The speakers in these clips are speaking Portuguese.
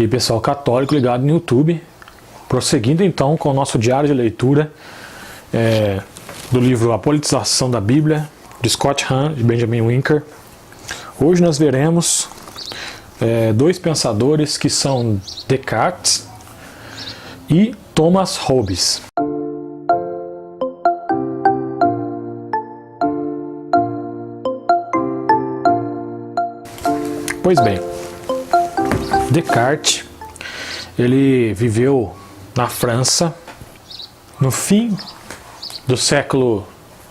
E pessoal católico ligado no YouTube, prosseguindo então com o nosso diário de leitura do livro A Politização da Bíblia, de Scott Hahn e Benjamin Winkler. Hoje nós veremos dois pensadores que são Descartes e Thomas Hobbes. Pois bem, Descartes, ele viveu na França no fim do século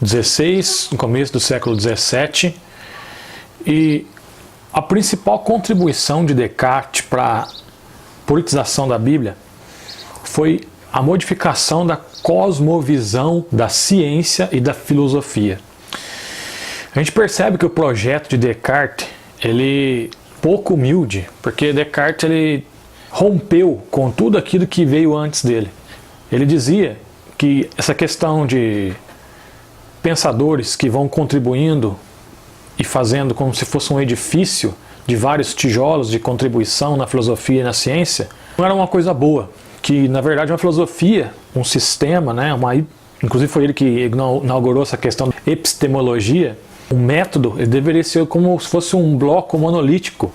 XVI, no começo do século XVII, e a principal contribuição de Descartes para a politização da Bíblia foi a modificação da cosmovisão da ciência e da filosofia. A gente percebe que o projeto de Descartes, ele pouco humilde, porque Descartes ele rompeu com tudo aquilo que veio antes dele. Ele dizia que essa questão de pensadores que vão contribuindo e fazendo como se fosse um edifício de vários tijolos de contribuição na filosofia e na ciência, não era uma coisa boa, que na verdade uma filosofia, um sistema, inclusive foi ele que inaugurou essa questão da epistemologia. O método ele deveria ser como se fosse um bloco monolítico,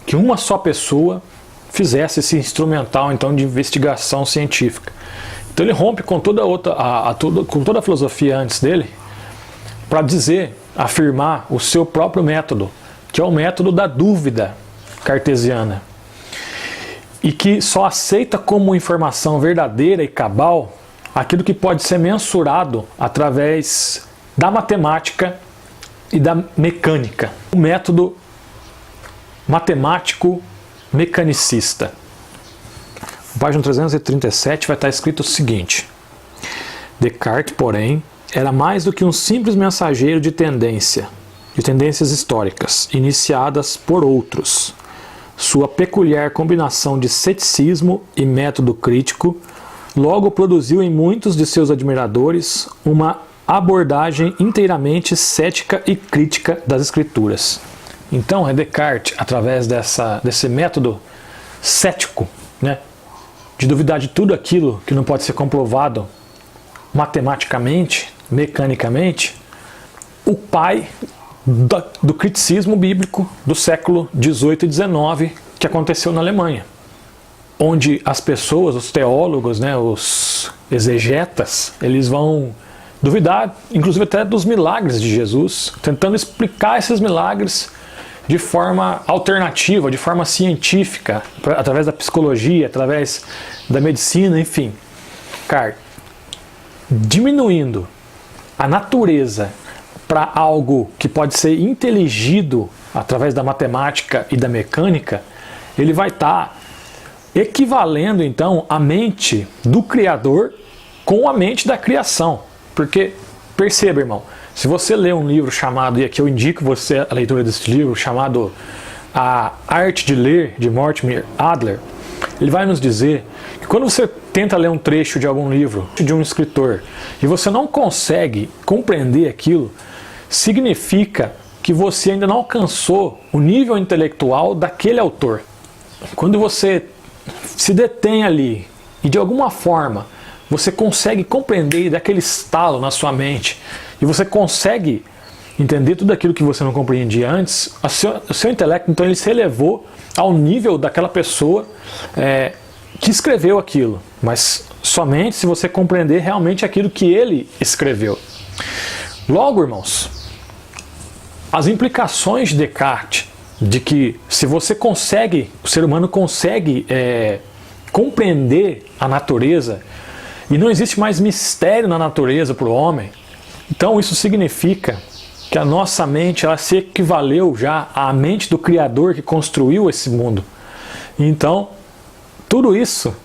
que uma só pessoa fizesse esse instrumental então de investigação científica. Então ele rompe com toda a filosofia antes dele para afirmar o seu próprio método, que é o método da dúvida cartesiana, e que só aceita como informação verdadeira e cabal aquilo que pode ser mensurado através da matemática e da mecânica. O método matemático mecanicista. Na página 337 vai estar escrito o seguinte: Descartes, porém, era mais do que um simples mensageiro de tendências históricas, iniciadas por outros. Sua peculiar combinação de ceticismo e método crítico logo produziu em muitos de seus admiradores uma abordagem inteiramente cética e crítica das Escrituras. Então é Descartes, através desse método cético, de duvidar de tudo aquilo que não pode ser comprovado matematicamente, mecanicamente, o pai do criticismo bíblico do século XVIII e XIX que aconteceu na Alemanha, onde as pessoas, os teólogos, os exegetas, eles vão duvidar, inclusive até dos milagres de Jesus, tentando explicar esses milagres de forma alternativa, de forma científica, através da psicologia, através da medicina, enfim. Diminuindo a natureza para algo que pode ser inteligido através da matemática e da mecânica, ele vai estar equivalendo então a mente do Criador com a mente da criação. Porque, perceba, irmão, se você lê um livro chamado, e aqui eu indico você a leitura desse livro, chamado A Arte de Ler, de Mortimer Adler, ele vai nos dizer que quando você tenta ler um trecho de algum livro, de um escritor, e você não consegue compreender aquilo, significa que você ainda não alcançou o nível intelectual daquele autor. Quando você se detém ali e de alguma forma você consegue compreender daquele estalo na sua mente e você consegue entender tudo aquilo que você não compreendia antes, o seu intelecto então ele se elevou ao nível daquela pessoa que escreveu aquilo, mas somente se você compreender realmente aquilo que ele escreveu. Logo, irmãos, as implicações de Descartes de que se você consegue, o ser humano consegue compreender a natureza e não existe mais mistério na natureza para o homem, então isso significa que a nossa mente ela se equivaleu já à mente do Criador que construiu esse mundo. Então, tudo isso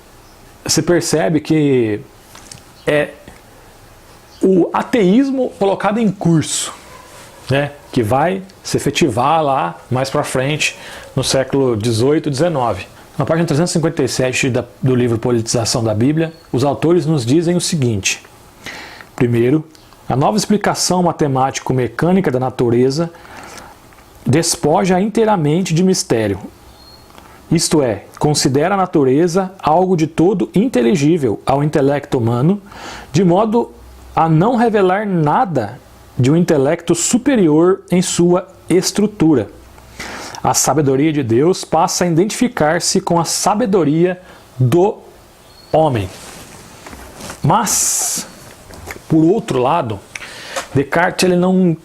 se percebe que é o ateísmo colocado em curso, que vai se efetivar lá mais para frente no século XVIII e XIX. Na página 357 do livro Politização da Bíblia, os autores nos dizem o seguinte: primeiro, a nova explicação matemático-mecânica da natureza despoja inteiramente de mistério. isto é, considera a natureza algo de todo inteligível ao intelecto humano, de modo a não revelar nada de um intelecto superior em sua estrutura. A sabedoria de Deus passa a identificar-se com a sabedoria do homem. Mas, por outro lado, Descartes ele não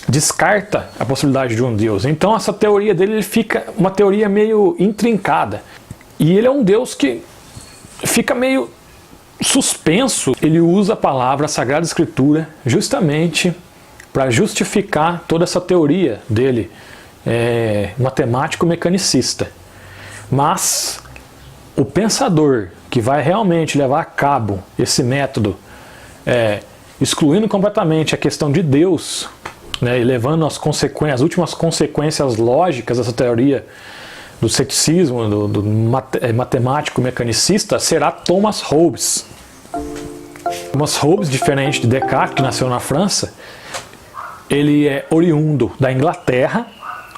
descarta a possibilidade de um Deus. Então essa teoria dele ele fica uma teoria meio intrincada. E ele é um Deus que fica meio suspenso. Ele usa a palavra Sagrada Escritura justamente para justificar toda essa teoria dele, matemático-mecanicista. Mas o pensador que vai realmente levar a cabo esse método, excluindo completamente a questão de Deus, né, e levando as últimas consequências lógicas dessa teoria do ceticismo, do matemático-mecanicista, será Thomas Hobbes. Thomas Hobbes, diferente de Descartes, que nasceu na França, ele é oriundo da Inglaterra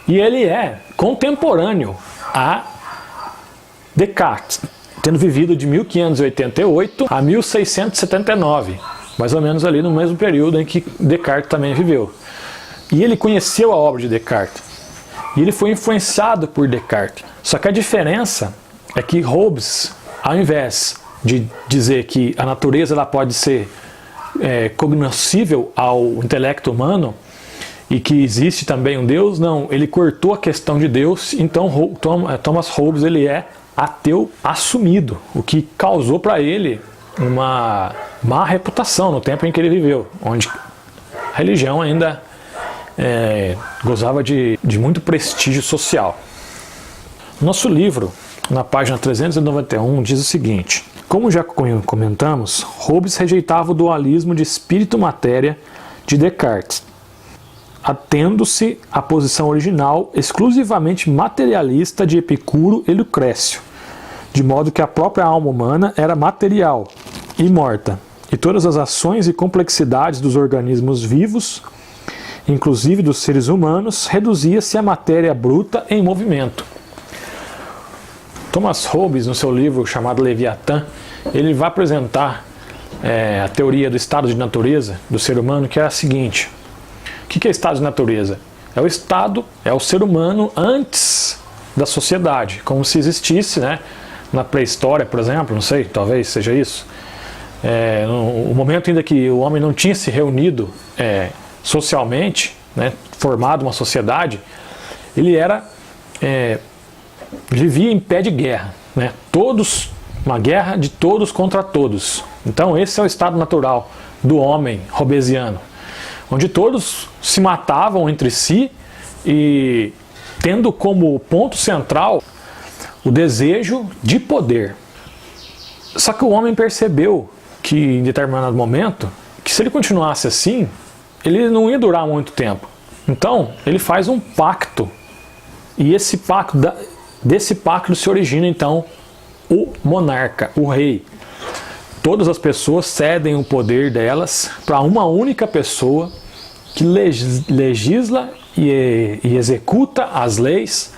e ele é contemporâneo a Descartes, tendo vivido de 1588 a 1679, mais ou menos ali no mesmo período em que Descartes também viveu. E ele conheceu a obra de Descartes, e ele foi influenciado por Descartes. Só que a diferença é que Hobbes, ao invés de dizer que a natureza ela pode ser cognoscível ao intelecto humano, e que existe também um Deus, não, ele cortou a questão de Deus. Então Thomas Hobbes ele é ateu assumido, o que causou para ele uma má reputação no tempo em que ele viveu, onde a religião ainda gozava de muito prestígio social. Nosso livro, na página 391, diz o seguinte: como já comentamos, Hobbes rejeitava o dualismo de espírito-matéria de Descartes, atendo-se à posição original exclusivamente materialista de Epicuro e Lucrécio, de modo que a própria alma humana era material e morta, e todas as ações e complexidades dos organismos vivos, inclusive dos seres humanos, reduzia-se à matéria bruta em movimento. Thomas Hobbes, no seu livro chamado Leviatã, ele vai apresentar a teoria do estado de natureza do ser humano, que é a seguinte: o que é estado de natureza? É o estado, é o ser humano antes da sociedade, como se existisse, né, na pré-história, por exemplo, não sei, talvez seja isso. No momento ainda que o homem não tinha se reunido socialmente, né, formado uma sociedade, ele vivia em pé de guerra, né, uma guerra de todos contra todos. Então esse é o estado natural do homem hobbesiano, onde todos se matavam entre si e tendo como ponto central o desejo de poder. Só que o homem percebeu que em determinado momento, que se ele continuasse assim, ele não ia durar muito tempo. Então ele faz um pacto, e desse pacto se origina então o monarca, o rei. Todas as pessoas cedem o poder delas para uma única pessoa que legisla e executa as leis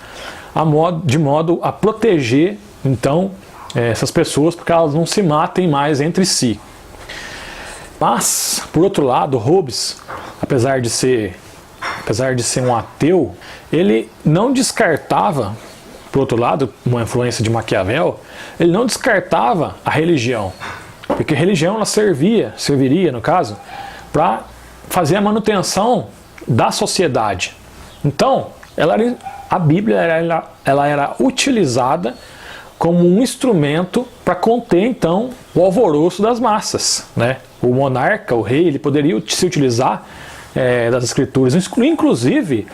de modo a proteger então essas pessoas, porque elas não se matem mais entre si. Mas, por outro lado, Hobbes, apesar de ser um ateu, ele não descartava, por outro lado, uma influência de Maquiavel, ele não descartava a religião, porque a religião ela serviria, no caso, para fazer a manutenção da sociedade. Então, a Bíblia ela era utilizada como um instrumento para conter, então, o alvoroço das massas, né? O monarca, o rei, ele poderia se utilizar das escrituras, inclusive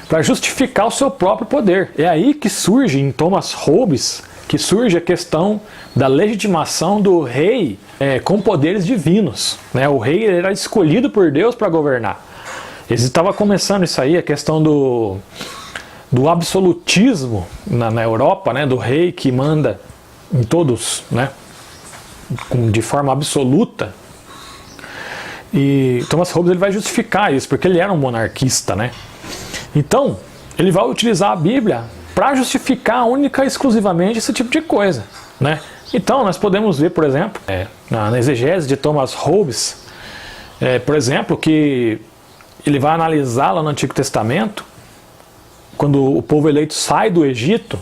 para justificar o seu próprio poder. É aí que surge, em Thomas Hobbes, que surge a questão da legitimação do rei com poderes divinos, né? O rei era escolhido por Deus para governar. Estava começando isso aí, a questão do absolutismo na Europa, né? Do rei que manda em todos, né? De forma absoluta. E Thomas Hobbes ele vai justificar isso, porque ele era um monarquista, né? Então, ele vai utilizar a Bíblia para justificar única e exclusivamente esse tipo de coisa, né? Então nós podemos ver, por exemplo, na exegese de Thomas Hobbes, por exemplo, que ele vai analisar lá no Antigo Testamento, quando o povo eleito sai do Egito,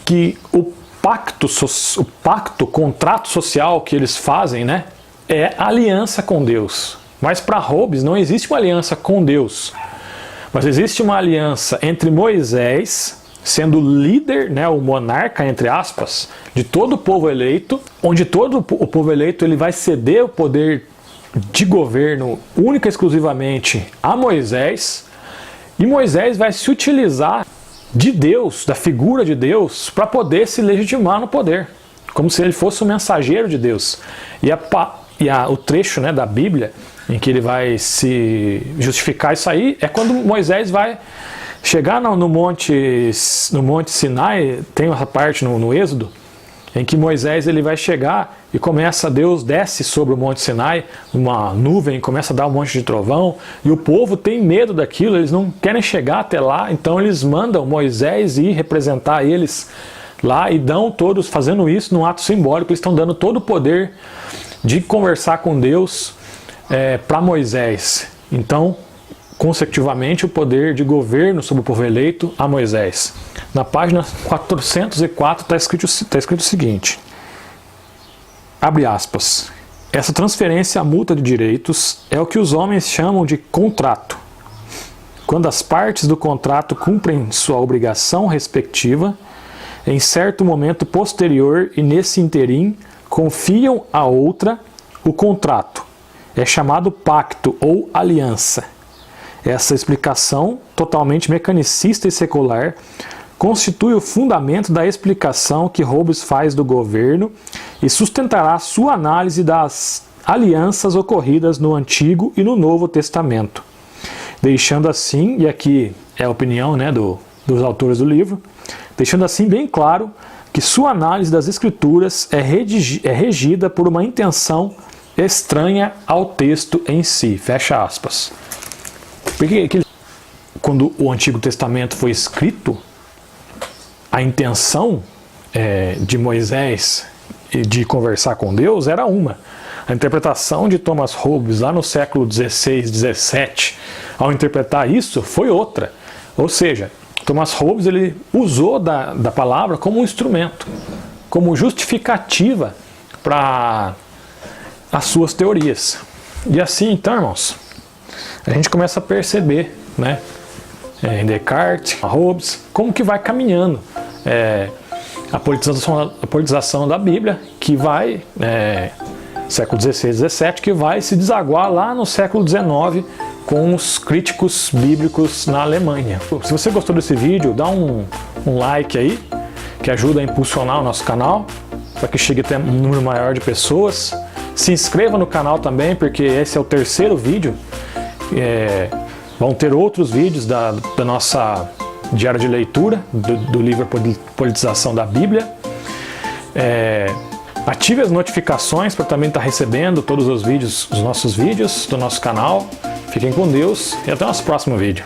que o contrato social que eles fazem, né, é aliança com Deus. Mas para Hobbes não existe uma aliança com Deus, mas existe uma aliança entre Moisés, sendo líder, né, o monarca, entre aspas, de todo o povo eleito, onde todo o povo eleito ele vai ceder o poder de governo única e exclusivamente a Moisés, e Moisés vai se utilizar de Deus, da figura de Deus, para poder se legitimar no poder, como se ele fosse o mensageiro de Deus. O trecho, né, da Bíblia em que ele vai se justificar isso aí é quando Moisés vai chegar no Monte Sinai. Tem uma parte no Êxodo em que Moisés ele vai chegar e Deus desce sobre o Monte Sinai, uma nuvem, começa a dar um monte de trovão, e o povo tem medo daquilo, eles não querem chegar até lá, então eles mandam Moisés ir representar eles lá, e dão todos, fazendo isso num ato simbólico, eles estão dando todo o poder de conversar com Deus para Moisés. Então, consecutivamente, o poder de governo sobre o povo eleito a Moisés. Na página 404 está escrito o seguinte, abre aspas, essa transferência mútua de direitos é o que os homens chamam de contrato. Quando as partes do contrato cumprem sua obrigação respectiva, em certo momento posterior e nesse interim, confiam a outra o contrato. É chamado pacto ou aliança. Essa explicação, totalmente mecanicista e secular, constitui o fundamento da explicação que Hobbes faz do governo e sustentará sua análise das alianças ocorridas no Antigo e no Novo Testamento. Deixando assim, e aqui é a opinião, né, dos autores do livro, deixando assim bem claro que sua análise das Escrituras é regida por uma intenção estranha ao texto em si. Fecha aspas. Porque quando o Antigo Testamento foi escrito, a intenção de Moisés de conversar com Deus era uma. A interpretação de Thomas Hobbes lá no século XVI, XVII, ao interpretar isso, foi outra. Ou seja, Thomas Hobbes ele usou da palavra como um instrumento, como justificativa para as suas teorias. E assim, então, irmãos, a gente começa a perceber, né, em Descartes, Hobbes, como que vai caminhando a politização da Bíblia, que vai, século XVI, XVII, que vai se desaguar lá no século XIX com os críticos bíblicos na Alemanha. Se você gostou desse vídeo, dá um like aí, que ajuda a impulsionar o nosso canal, para que chegue até um número maior de pessoas. Se inscreva no canal também, porque esse é o terceiro vídeo. Vão ter outros vídeos da nossa diária de leitura, do livro Politização da Bíblia. Ative as notificações para também estar recebendo todos os nossos vídeos do nosso canal. Fiquem com Deus e até o nosso próximo vídeo.